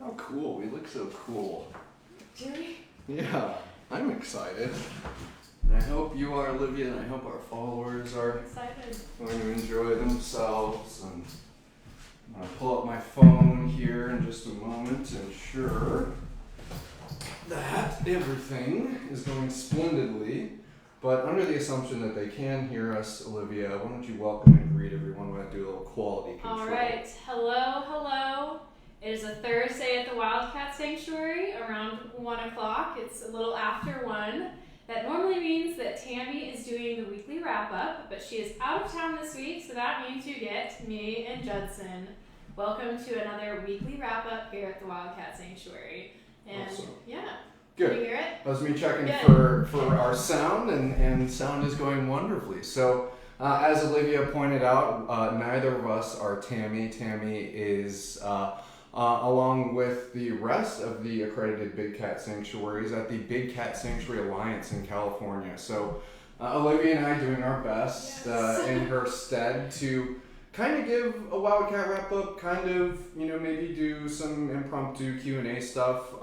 How cool. We look so cool. Do we? Yeah, I'm excited. And I hope you are, Olivia, and I hope our followers are Excited. going to enjoy themselves. And I'm going to pull up my phone here in just a moment to ensure that everything is going splendidly. But under the assumption that they can hear us, Olivia, why don't you welcome and greet everyone when I do a little quality control. All right. Hello. It is a Thursday at the Wildcat Sanctuary around 1 o'clock. It's a little after 1. That normally means that Tammy is doing the weekly wrap-up, but she is out of town this week, so that means you get me and Judson. Welcome to another weekly wrap-up here at the Wildcat Sanctuary. And awesome. Yeah. Good. Can you hear it? That was me checking for our sound, and sound is going wonderfully. So, as Olivia pointed out, neither of us are Tammy. Tammy is, along with the rest of the accredited Big Cat Sanctuaries, at the Big Cat Sanctuary Alliance in California. So, Olivia and I doing our best in her stead to kind of give a Wildcat wrap-up, kind of, maybe do some impromptu Q&A stuff.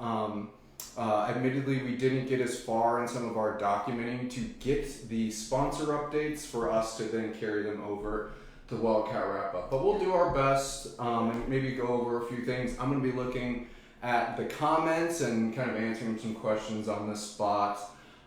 Admittedly, we didn't get as far in some of our documenting to get the sponsor updates for us to then carry them over to Wildcat Wrap-Up. But we'll do our best and maybe go over a few things. I'm going to be looking at the comments and kind of answering some questions on the spot.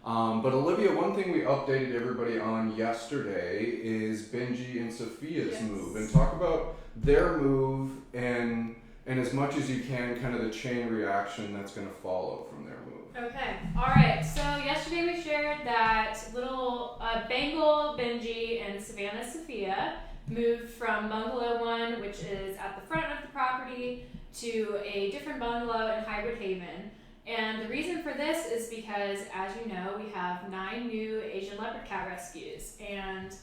But Olivia, one thing we updated everybody on yesterday is Benji and Sophia's move. And talk about their move and as much as you can, kind of the chain reaction that's going to follow from their move. Okay. All right. So yesterday we shared that little Bengal Benji and Savannah Sophia moved from Bungalow 1, which is at the front of the property, to a different bungalow in Hybrid Haven. And the reason for this is because, as you know, we have 9 new Asian leopard cat rescues, and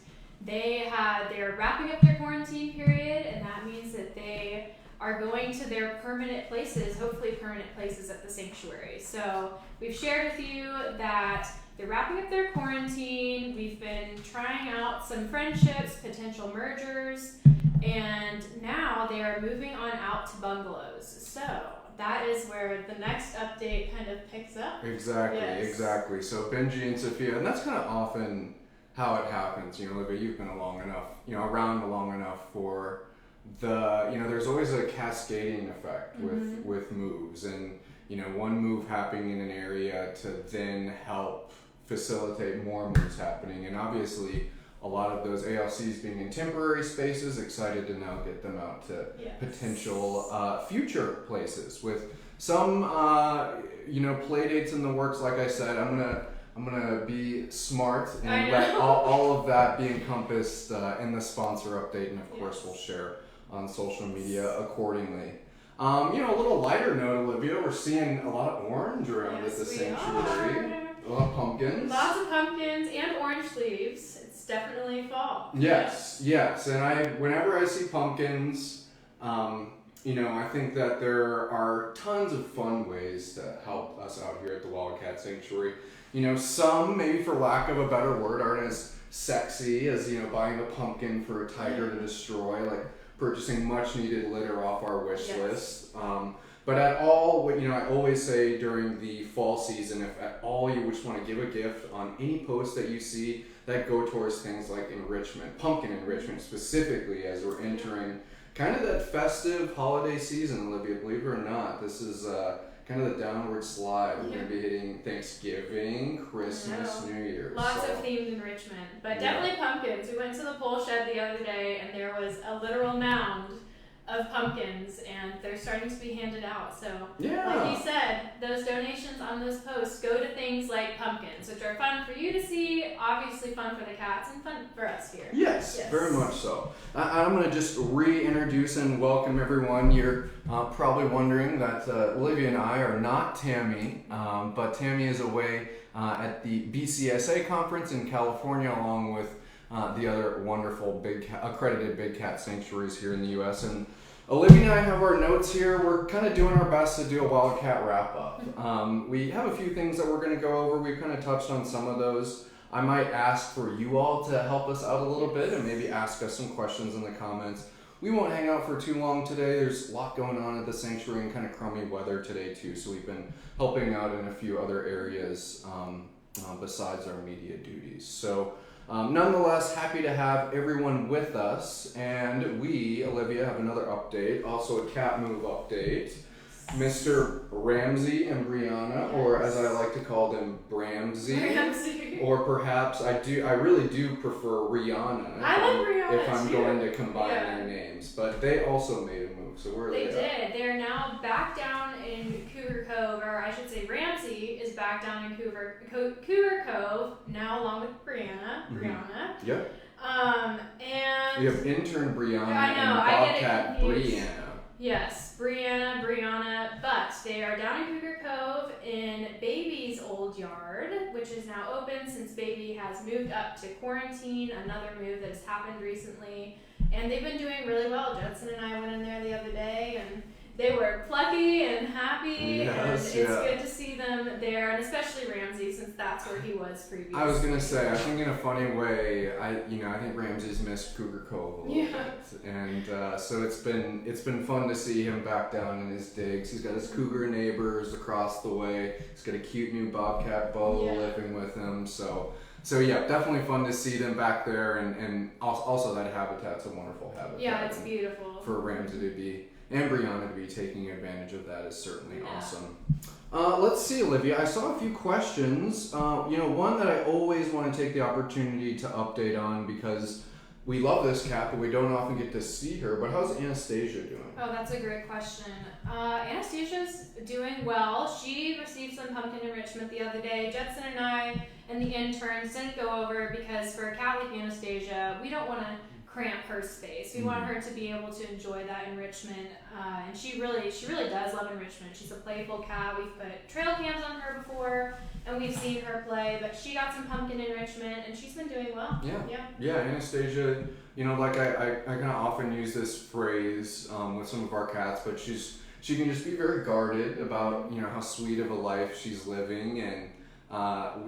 they're wrapping up their quarantine period, and that means that they are going to their permanent places, hopefully permanent places at the sanctuary. So we've shared with you that they're wrapping up their quarantine. We've been trying out some friendships, potential mergers, and now they are moving on out to bungalows. So that is where the next update kind of picks up. Exactly. So Benji and Sophia, and that's kind of often how it happens. Olivia, you've been around long enough for there's always a cascading effect with moves, and one move happening in an area to then help facilitate more moves happening. And obviously a lot of those ALCs being in temporary spaces, excited to now get them out to potential future places with some play dates in the works. Like I said, I'm gonna be smart and let all of that be encompassed in the sponsor update, and of course we'll share on social media accordingly. A little lighter note, Olivia, we're seeing a lot of orange around at the sanctuary. A lot of pumpkins. Lots of pumpkins and orange leaves. It's definitely fall. Yes. And whenever I see pumpkins, I think that there are tons of fun ways to help us out here at the Wildcat Sanctuary. Some, maybe for lack of a better word, aren't as sexy as, buying a pumpkin for a tiger to destroy, like purchasing much needed litter off our wish list. But at all, I always say during the fall season, if at all you just want to give a gift on any post that you see that go towards things like enrichment, pumpkin enrichment specifically, as we're entering kind of that festive holiday season, Olivia, believe it or not, this is kind of the downward slide. We're going to be hitting Thanksgiving, Christmas, New Year's. Lots of themed enrichment, but definitely pumpkins. We went to the pole shed the other day, and there was a literal mound of pumpkins, and they're starting to be handed out. So, like you said, those donations on those posts go to things like pumpkins, which are fun for you to see, obviously fun for the cats, and fun for us here. Yes. Very much so. I'm going to just reintroduce and welcome everyone. You're probably wondering that Olivia and I are not Tammy, but Tammy is away at the BCSA conference in California, along with the other wonderful accredited Big Cat sanctuaries here in the U.S. And Olivia and I have our notes here. We're kind of doing our best to do a Wildcat wrap-up. We have a few things that we're going to go over. We've kind of touched on some of those. I might ask for you all to help us out a little bit and maybe ask us some questions in the comments. we won't hang out for too long today. There's a lot going on at the sanctuary and kind of crummy weather today too, so we've been helping out in a few other areas besides our media duties. So nonetheless, happy to have everyone with us, and we, Olivia, have another update, also a cat move update. Mr. Ramsey and Brianna, or as I like to call them, Bramsey. Or perhaps I really do prefer Rihanna. I like Rihanna if I'm too. going to combine their names, but they also made a move. So where are they? They did. They're now back down in Cougar Cove, or I should say, Ramsey is back down in Cougar Cove now, along with Brianna. Yep. And we have intern Brianna I know, and Bobcat I get it confused. Brianna. Yes, Brianna, but they are down in Cougar Cove in Baby's old yard, which is now open since Baby has moved up to quarantine, another move that has happened recently, and they've been doing really well. Judson and I went in there the other day, and they were plucky and happy, and it's good to see them there, and especially Ramsey, since that's where he was previously. I was gonna say, I think in a funny way, I think Ramsey's missed Cougar Cove a little bit, and so it's been fun to see him back down in his digs. He's got his cougar neighbors across the way. He's got a cute new bobcat Bo living with him. So yeah, definitely fun to see them back there, and also that habitat's a wonderful habitat. Yeah, it's beautiful. For Ramsey to be. And Brianna to be taking advantage of that is certainly awesome. Let's see, Olivia. I saw a few questions. One that I always want to take the opportunity to update on because we love this cat, but we don't often get to see her. But how's Anastasia doing? Oh, that's a great question. Anastasia's doing well. She received some pumpkin enrichment the other day. Judson and I and the interns didn't go over because for a cat like Anastasia, we don't want to cramp her space. We want her to be able to enjoy that enrichment, and she really does love enrichment. She's a playful cat. We've put trail cams on her before, and we've seen her play, but she got some pumpkin enrichment, and she's been doing well. Yeah, Anastasia, like I kind of often use this phrase with some of our cats, but she can just be very guarded about, how sweet of a life she's living, and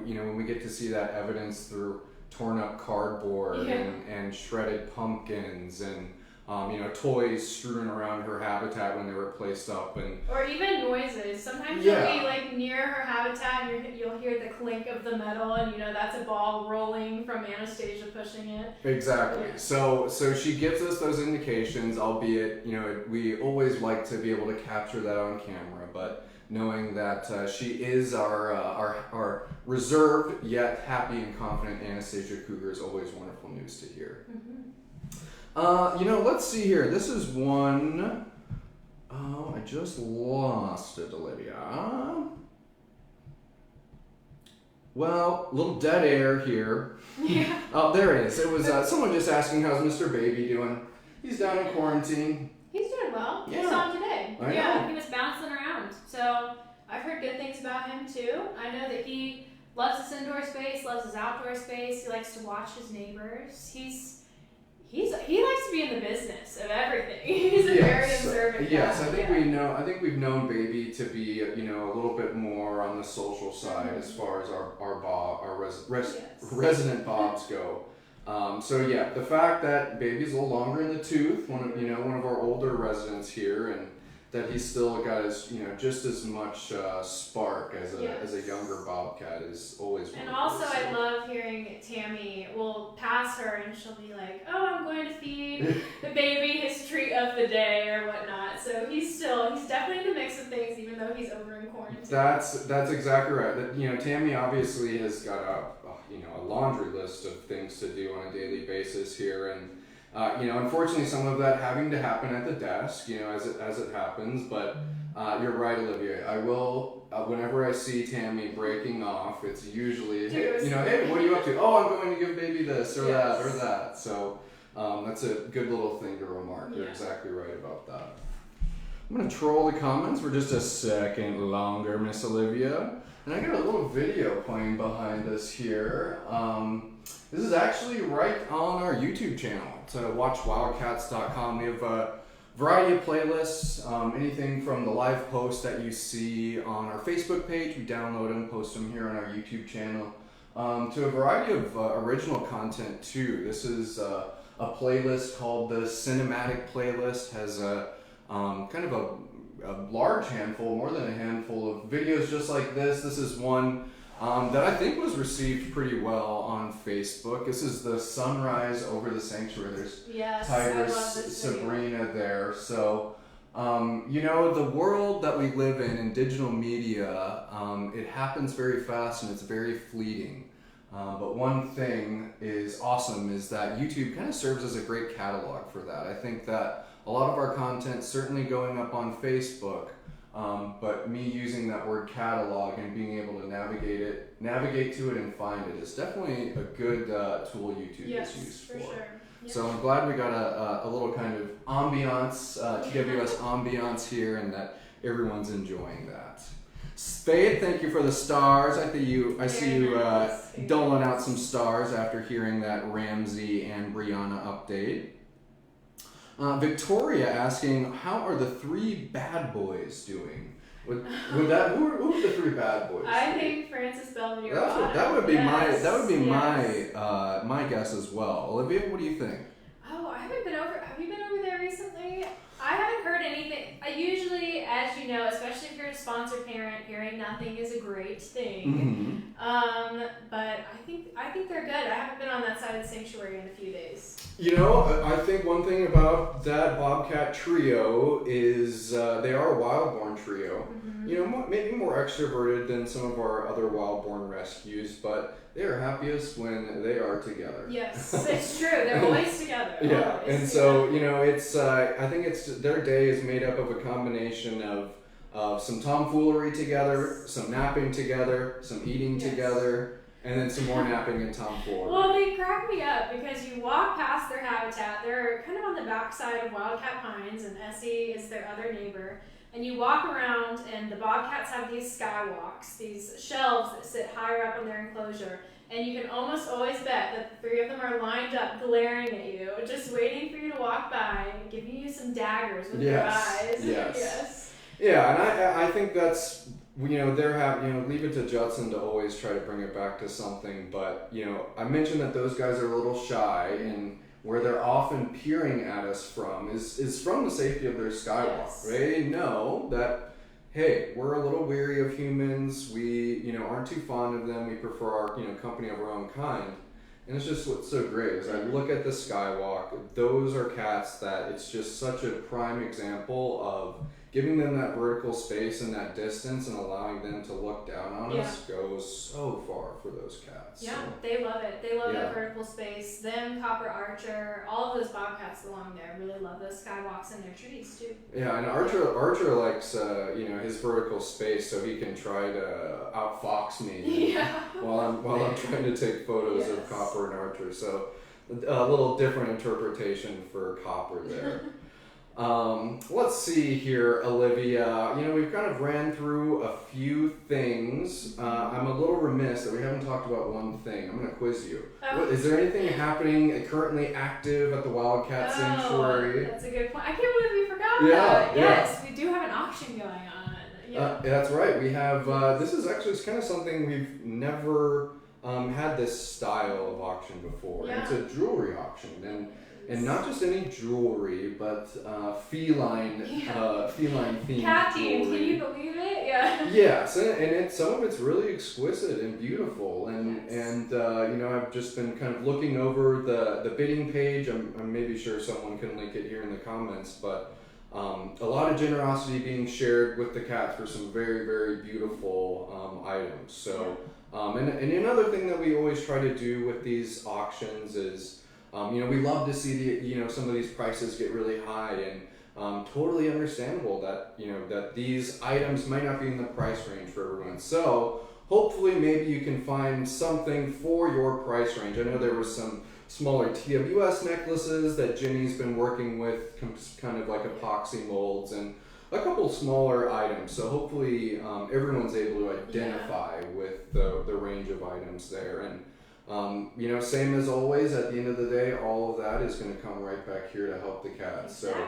when we get to see that evidence through torn up cardboard and shredded pumpkins and toys strewn around her habitat when they were placed up, or even noises. Sometimes you'll be like near her habitat and you'll hear the clink of the metal, and that's a ball rolling from Anastasia pushing it. Exactly. So she gives us those indications, albeit we always like to be able to capture that on camera, but knowing that she is our reserved yet happy and confident Anastasia Cougar is always wonderful news to hear. Let's see here. This is one. Oh, I just lost it, Olivia. Well, a little dead air here. Oh, there it is. It was someone just asking how's Mr. Baby doing. He's down in quarantine. He's doing well. Yeah. We saw him today. I know. He was bouncing around. So I've heard good things about him too. I know that he loves his indoor space, loves his outdoor space. He likes to watch his neighbors. He likes to be in the business of everything. He's a very observant guy. Yes, I think we've known Baby to be a little bit more on the social side as far as our resident Bobs go. The fact that Baby's a little longer in the tooth, one of our older residents here, and that he's still got his just as much spark as a younger bobcat is always wonderful. And also I love hearing Tammy will pass her and she'll be like, "Oh, I'm going to feed the baby his treat of the day" or whatnot. So he's definitely in the mix of things, even though he's over in quarantine. That's exactly right. Tammy obviously has got a laundry list of things to do on a daily basis here, and unfortunately, some of that having to happen at the desk, as it happens. But you're right, Olivia. I will, whenever I see Tammy breaking off, it's usually, hey, what are you up to? Oh, I'm going to give Baby this or that or that. So that's a good little thing to remark. You're exactly right about that. I'm going to troll the comments for just a second longer, Miss Olivia. And I got a little video playing behind us here. This is actually right on our YouTube channel. To watchwildcats.com. We have a variety of playlists, anything from the live posts that you see on our Facebook page, we download them, post them here on our YouTube channel, to a variety of original content too. This is a playlist called the Cinematic Playlist. Has a kind of a large handful, more than a handful of videos just like this. This is one that I think was received pretty well on Facebook. This is the sunrise over the sanctuary. There's Tigress Sabrina there. So, the world that we live in digital media, it happens very fast and it's very fleeting. But one thing is awesome is that YouTube kind of serves as a great catalog for that. I think that a lot of our content, certainly going up on Facebook, but me using that word catalog and being able to navigate to it and find it is definitely a good tool YouTube is used for. Sure. Yep. So I'm glad we got a little kind of ambiance to give you us ambiance here and that everyone's enjoying that. Spade, thank you for the stars. I see you doling out some stars after hearing that Ramsey and Brianna update. Victoria asking, how are the 3 bad boys doing? Who are the 3 bad boys? I think Francis Belvedere. That would be my guess as well. Olivia, what do you think? Oh, I haven't been over. Have you been over there recently? I haven't heard anything. I usually, as you know, especially if you're a sponsor parent, hearing nothing is a great thing. Mm-hmm. But I think they're good. I haven't been on that side of the sanctuary in a few days. I think one thing about that Bobcat trio is they are a wild-born trio. Mm-hmm. Maybe more extroverted than some of our other wild-born rescues, but they are happiest when they are together. Yes, it's true. They're always together. Yeah, always. And so, it's I think their day is made up of a combination of some tomfoolery together, some napping together, some eating together, and then some more napping and tomfoolery. Well, they crack me up because you walk past their habitat. They're kind of on the backside of Wildcat Pines, and Essie is their other neighbor. And you walk around, and the bobcats have these skywalks, these shelves that sit higher up in their enclosure. And you can almost always bet that the 3 of them are lined up, glaring at you, just waiting for you to walk by, giving you some daggers with their eyes. Yes. Yeah, and I think that's, leave it to Judson to always try to bring it back to something. But, I mentioned that those guys are a little shy, and where they're often peering at us from is from the safety of their skywalk. Yes. They know that, hey, we're a little weary of humans. We, aren't too fond of them. We prefer our, company of our own kind. And it's just what's so great is I look at the skywalk. Those are cats that it's just such a prime example of giving them that vertical space and that distance and allowing them to look down on us goes so far for those cats. Yeah, so. They love it. They love that vertical space. Them, Copper Archer, all of those bobcats along there really love those skywalks in their trees too. Yeah, and Archer likes his vertical space so he can try to outfox me while I'm trying to take photos of Copper and Archer. So a little different interpretation for Copper there. Let's see here, Olivia. We've kind of ran through a few things. I'm a little remiss that we haven't talked about one thing. I'm going to quiz you. Is there anything happening currently active at the Wildcat Sanctuary? That's a good point. I can't believe we forgot that. Yes, we do have an auction going on. That's right. We have, this is actually kind of something we've never had this style of auction before. Yeah. It's a jewelry auction. And not just any jewelry, but feline themed cat jewelry. Can you believe it? Yeah. Yes, and some of it's really exquisite and beautiful. And I've just been kind of looking over the bidding page. I'm maybe sure someone can link it here in the comments, but a lot of generosity being shared with the cats for some very, very beautiful items. So, and another thing that we always try to do with these auctions is. We love to see some of these prices get really high, and totally understandable that that these items might not be in the price range for everyone. So hopefully maybe you can find something for your price range. I know there were some smaller TWS necklaces that Jenny's been working with, kind of like epoxy molds, and a couple smaller items. So hopefully everyone's able to identify with the range of items there. And same as always, at the end of the day, all of that is going to come right back here to help the cats. Exactly.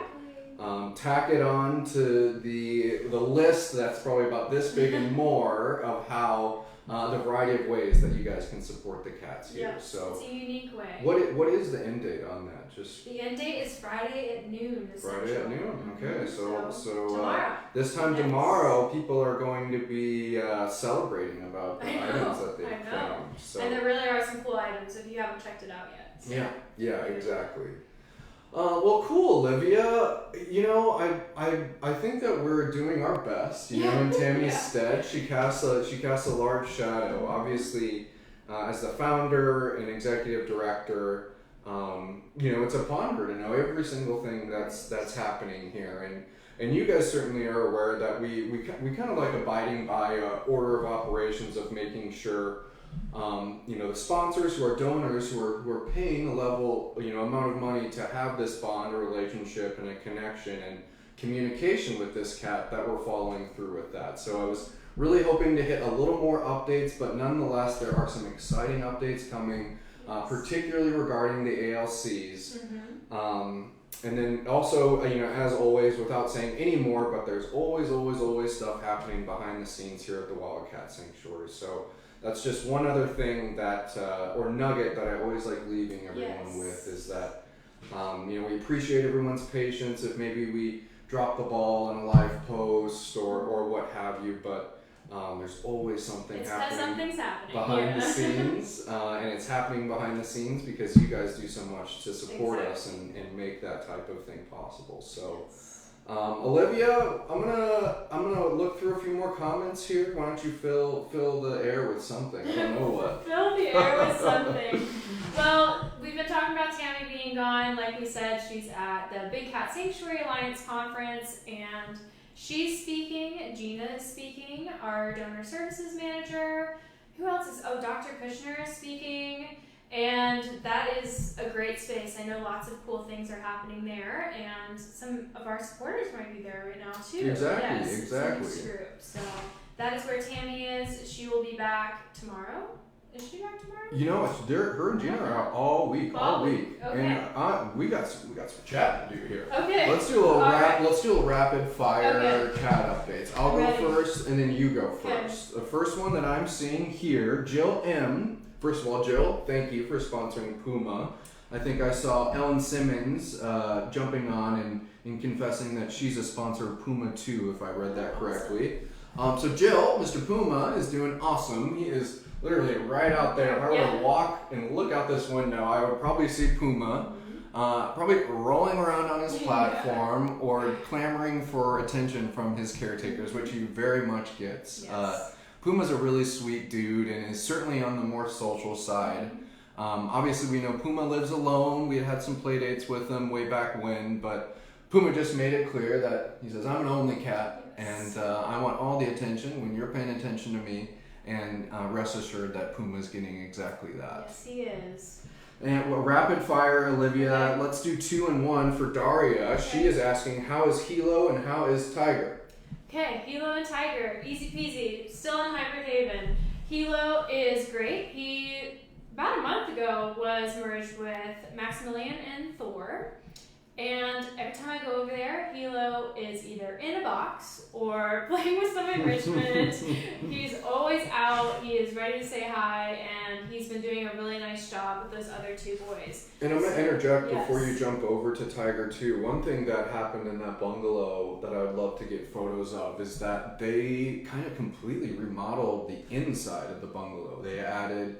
So tack it on to the list that's probably about this big and more of how the variety of ways that you guys can support the cats here. Yes, So it's a unique way. what is the end date on that? Just the end date is Friday at noon. Friday at noon. Okay, so tomorrow. This time tomorrow, people are going to be celebrating about the items that they've found. So. And there really are some cool items if you haven't checked it out yet. So. Yeah, exactly. Well, cool, Olivia. You know, I think that we're doing our best. You know, in Tammy's stead, she casts a large shadow. Obviously, as the founder and executive director, you know, it's upon her to know every single thing that's happening here, and you guys certainly are aware that we kind of like abiding by order of operations of making sure. You know, the sponsors who are donors who are paying a level, you know, amount of money to have this bond, a relationship, and a connection and communication with this cat, that we're following through with that. So I was really hoping to hit a little more updates, but nonetheless, there are some exciting updates coming, particularly regarding the ALCs. And then also, you know, as always, without saying any more, but there's always stuff happening behind the scenes here at the Wildcat Sanctuary. So that's just one other thing that, or nugget that I always like leaving everyone with, is that, you know, we appreciate everyone's patience if maybe we drop the ball on a live post or what have you, but there's always something happening behind the scenes, and it's happening behind the scenes because you guys do so much to support us and make that type of thing possible. So. Olivia, I'm gonna look through a few more comments here. Why don't you fill the air with something? I don't know what. Fill the air with something. Well, we've been talking about Tammy being gone. Like we said, she's at the Big Cat Sanctuary Alliance conference, and she's speaking. Gina is speaking. Our donor services manager. Who else is? Oh, Dr. Kushner is speaking. And that is a great space. I know lots of cool things are happening there, and some of our supporters might be there right now too. Exactly. Group. So that is where Tammy is. She will be back tomorrow. Is she back tomorrow? You know, her and Gina are out all week. Okay. And we got some chat to do here. Okay. Let's do a rapid fire cat updates. I'll go first, and then you go first. The first one that I'm seeing here, Jill M. First of all, Jill, thank you for sponsoring Puma. I think I saw Ellen Simmons jumping on and confessing that she's a sponsor of Puma too, if I read that correctly. So Jill, Mr. Puma, is doing awesome. He is literally right out there. If I were to walk and look out this window, I would probably see Puma, probably rolling around on his platform or clamoring for attention from his caretakers, which he very much gets. Yes. Puma's a really sweet dude and is certainly on the more social side. Obviously, we know Puma lives alone. We had some play dates with him way back when, but Puma just made it clear that he says, I'm an only cat, and I want all the attention when you're paying attention to me, and rest assured that Puma's getting exactly that. Yes, he is. And rapid fire, Olivia, let's do 2 and 1 for Daria. Okay. She is asking, how is Hilo and how is Tiger? Okay, Hilo and Tiger, easy peasy, still in Hybrid Haven. Hilo is great. He, about a month ago, was merged with Maximilian and Thor. And every time I go over there, Hilo is either in a box or playing with some enrichment. He's always out. He is ready to say hi, and he's been doing a really nice job with those other 2 boys. And I'm going to interject before you jump over to Tiger too. One thing that happened in that bungalow that I would love to get photos of is that they kind of completely remodeled the inside of the bungalow. They added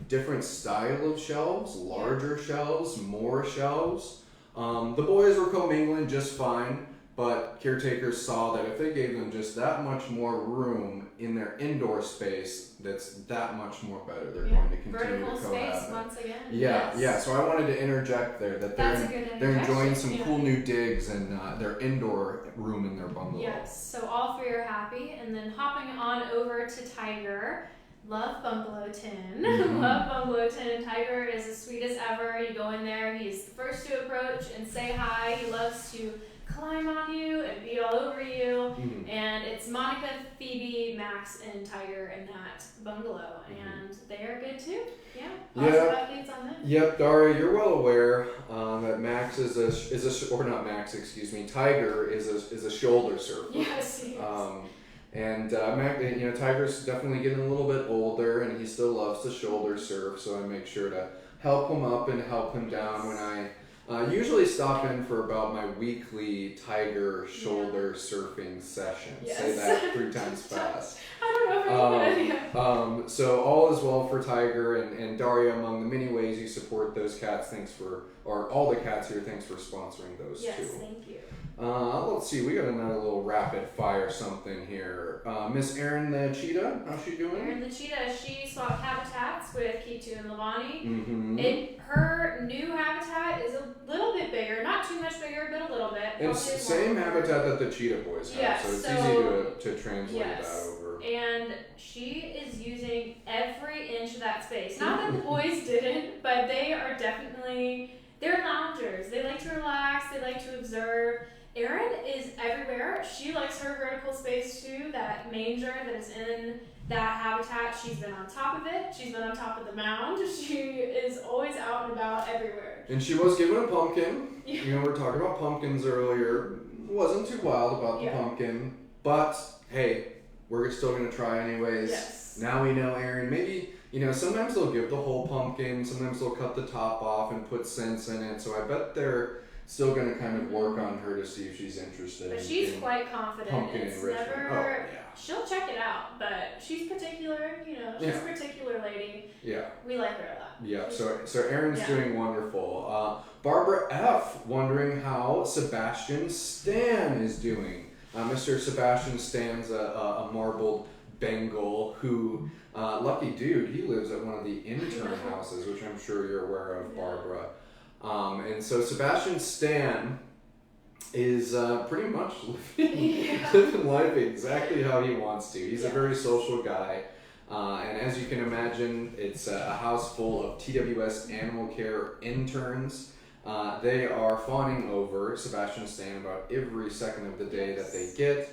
different style of shelves, larger shelves, more shelves. The boys were commingling just fine, but caretakers saw that if they gave them just that much more room in their indoor space, that's that much more better. They're going to continue vertical to cohabit. Space once again. Yeah. So I wanted to interject there that they're enjoying some cool new digs and their indoor room in their bungalow. Yes. So all 3 are happy, and then hopping on over to Tiger. Love Bungalow Tin. Love Bungalow Tin. Tiger is as sweet as ever. You go in there, he's the first to approach and say hi. He loves to climb on you and be all over you. And it's Monica, Phoebe, Max, and Tiger in that bungalow. And they are good too. Yeah. Awesome updates on them. Yep, Daria, you're well aware that Max Tiger is a shoulder surfer. Yes. And Tiger's definitely getting a little bit older, and he still loves to shoulder surf. So I make sure to help him up and help him down when I usually stop in for about my weekly Tiger shoulder surfing session. Yes. Say that 3 times fast. I don't know if I can. So all is well for Tiger and Daria. Among the many ways you support those cats, all the cats here, thanks for sponsoring those too. Yes, thank you. Let's see, we got another little rapid fire something here. Miss Erin the cheetah, how's she doing? Erin the cheetah, she swapped habitats with Kitu and Lavani. Mm-hmm. Her new habitat is a little bit bigger, not too much bigger, but a little bit. It's the same habitat that the cheetah boys have, yes, so it's easy to translate that over. And she is using every inch of that space. Not that the boys didn't, but they are definitely, they're loungers. They like to relax, they like to observe. Erin is everywhere. She likes her vertical space too, that manger that is in that habitat. She's been on top of it. She's been on top of the mound. She is always out and about everywhere. And she was given a pumpkin. Yeah. We were talking about pumpkins earlier. Wasn't too wild about the pumpkin. But, hey, we're still going to try anyways. Yes. Now we know Erin. Maybe, sometimes they'll give the whole pumpkin. Sometimes they'll cut the top off and put scents in it. So I bet they're still going to kind of work on her to see if she's interested. But she's quite confident. Pumpkin enrichment. She'll check it out, but she's particular, she's a particular lady. Yeah. We like her a lot. Yeah, so Erin's doing wonderful. Barbara F. wondering how Sebastian Stan is doing. Mr. Sebastian Stan's a marbled Bengal who, lucky dude, he lives at one of the intern houses, which I'm sure you're aware of, Barbara. And so Sebastian Stan is pretty much living life exactly how he wants to. He's a very social guy. And as you can imagine, it's a house full of TWS animal care interns. They are fawning over Sebastian Stan about every second of the day that they get.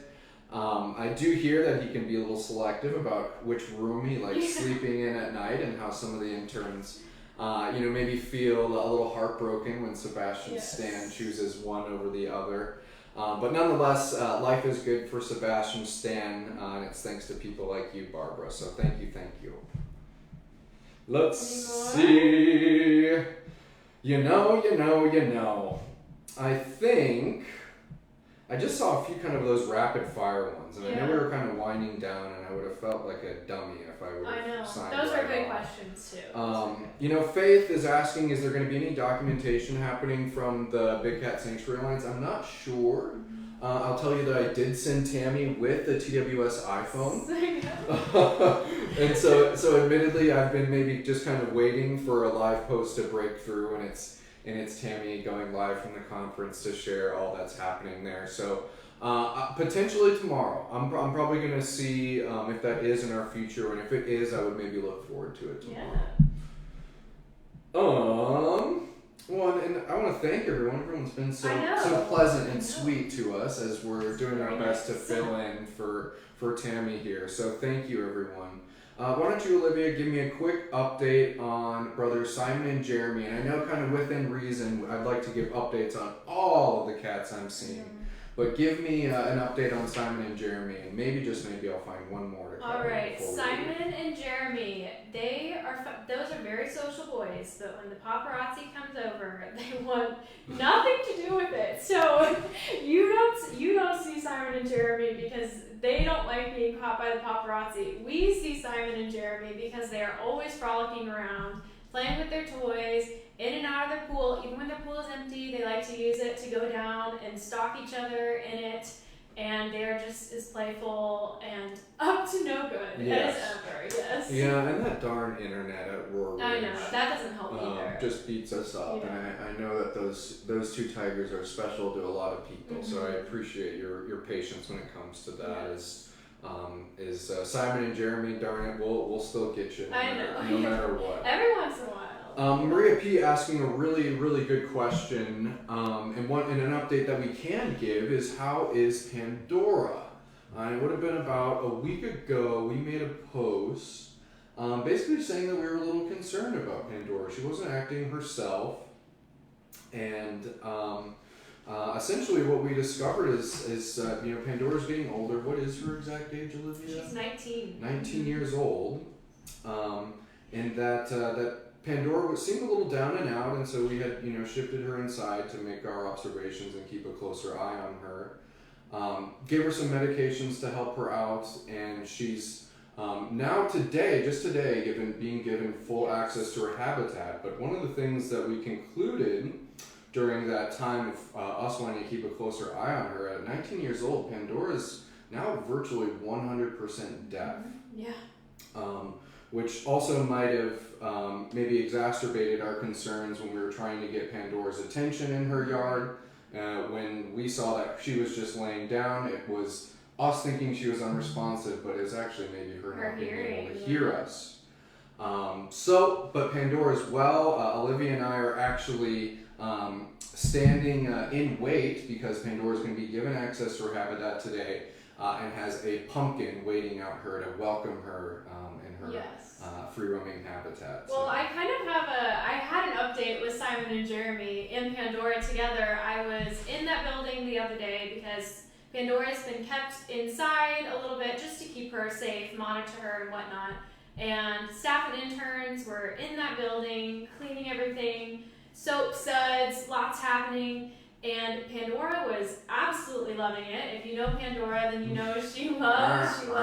I do hear that he can be a little selective about which room he likes sleeping in at night, and how some of the interns maybe feel a little heartbroken when Sebastian Stan chooses one over the other. But nonetheless, life is good for Sebastian Stan, and it's thanks to people like you, Barbara. So thank you. Let's see. I think I just saw a few kind of those rapid fire ones, and I know we were kind of winding down, and I would have felt like a dummy if I would have signed those are good on. questions too. Faith is asking, is there going to be any documentation happening from the Big Cat Sanctuary Alliance? I'm not sure. I'll tell you that I did send Tammy with the TWS iPhone. And so admittedly, I've been maybe just kind of waiting for a live post to break through, and it's Tammy going live from the conference to share all that's happening there. So potentially tomorrow. I'm probably going to see if that is in our future, and if it is, I would maybe look forward to it tomorrow. And I want to thank everyone. Everyone's been so pleasant and sweet to us as we're doing our best to fill in for Tammy here. So thank you, everyone. Why don't you, Olivia, give me a quick update on brothers Simon and Jeremy? And I know kind of within reason, I'd like to give updates on all of the cats I'm seeing. But give me an update on Simon and Jeremy, and maybe I'll find one more to cover. All right, Simon and Jeremy, those are very social boys, but when the paparazzi comes over, they want nothing to do with it. So you don't see Simon and Jeremy because they don't like being caught by the paparazzi. We see Simon and Jeremy because they are always frolicking around, playing with their toys, in and out of their pool. Even when their pool is empty, they like to use it to go down and stalk each other in it. And they're just as playful and up to no good as ever. Yes. Yeah, and that darn internet at Roar Ridge. I know, that doesn't help either. Just beats us up. Yeah. And I know that those two tigers are special to a lot of people. So I appreciate your patience when it comes to that. Is Simon and Jeremy, darn it, we'll still get you no matter what. Every once in a while. Maria P. asking a really, really good question, and an update that we can give is, how is Pandora? It would have been about a week ago, we made a post basically saying that we were a little concerned about Pandora. She wasn't acting herself, and essentially what we discovered is Pandora's getting older. What is her exact age, Olivia? She's 19. 19 years old. And that Pandora seemed a little down and out, and so we had shifted her inside to make our observations and keep a closer eye on her. Gave her some medications to help her out, and she's now just today being given full access to her habitat. But one of the things that we concluded during that time of us wanting to keep a closer eye on her, at 19 years old, Pandora's now virtually 100% deaf. Yeah. Which also might have maybe exacerbated our concerns when we were trying to get Pandora's attention in her yard. When we saw that she was just laying down, it was us thinking she was unresponsive, but it was actually maybe her not being able to hear us. But Pandora's well. Olivia and I are actually standing in wait because Pandora's going to be given access to her habitat today and has a pumpkin waiting out her to welcome her in her free roaming habitat. Well, I kind of I had an update with Simon and Jeremy in Pandora together. I was in that building the other day because Pandora's been kept inside a little bit just to keep her safe, monitor her and whatnot. And staff and interns were in that building, cleaning everything, soap suds, lots happening. And Pandora was absolutely loving it. If you know Pandora, then you know she loves people,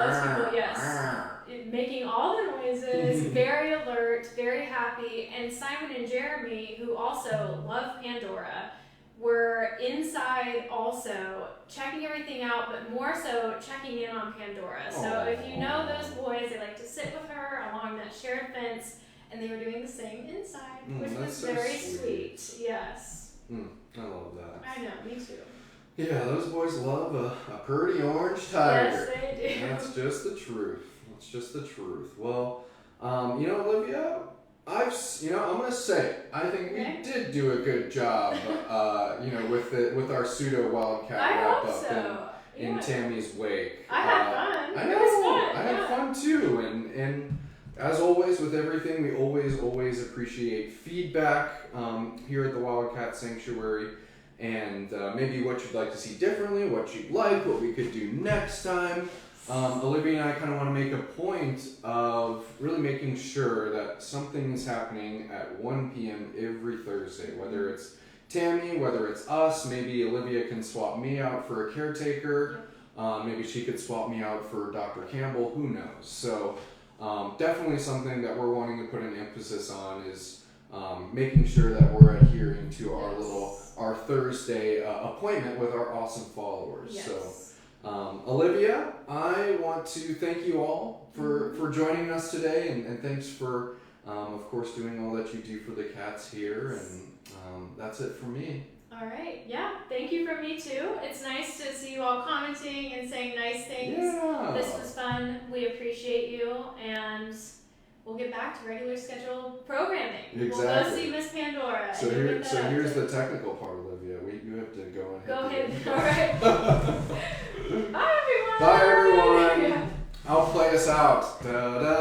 yes. Making all the noises, very alert, very happy. And Simon and Jeremy, who also love Pandora, were inside also checking everything out, but more so checking in on Pandora. So if you know those boys, they like to sit with her along that shared fence, and they were doing the same inside, which was so very sweet. Yes. I love that. I know, me too. Yeah, those boys love a pretty orange tiger. Yes, they do. That's just the truth. That's just the truth. Well, Olivia, I'm gonna say I think we did do a good job. With our pseudo Wildcat wrap up in Tammy's wake. I had fun. I know. It was fun. I had fun too, and as always with everything, we always appreciate feedback here at the Wildcat Sanctuary, and maybe what you'd like to see differently, what you'd like, what we could do next time. Olivia and I kind of want to make a point of really making sure that something is happening at 1 p.m. every Thursday, whether it's Tammy, whether it's us. Maybe Olivia can swap me out for a caretaker. Maybe she could swap me out for Dr. Campbell. Who knows? So definitely something that we're wanting to put an emphasis on is making sure that we're adhering to our Thursday appointment with our awesome followers. Yes. So, Olivia, I want to thank you all for joining us today, and thanks for, of course, doing all that you do for the cats here, and that's it for me. All right. Yeah. Thank you from me too. It's nice to see you all commenting and saying nice things. Yeah. This was fun. We appreciate you, and we'll get back to regular scheduled programming. Exactly. We'll go see Miss Pandora. So here's the technical part, Olivia. You have to go and go ahead. All right. Bye everyone. Bye everyone. I'll play us out. Da, da.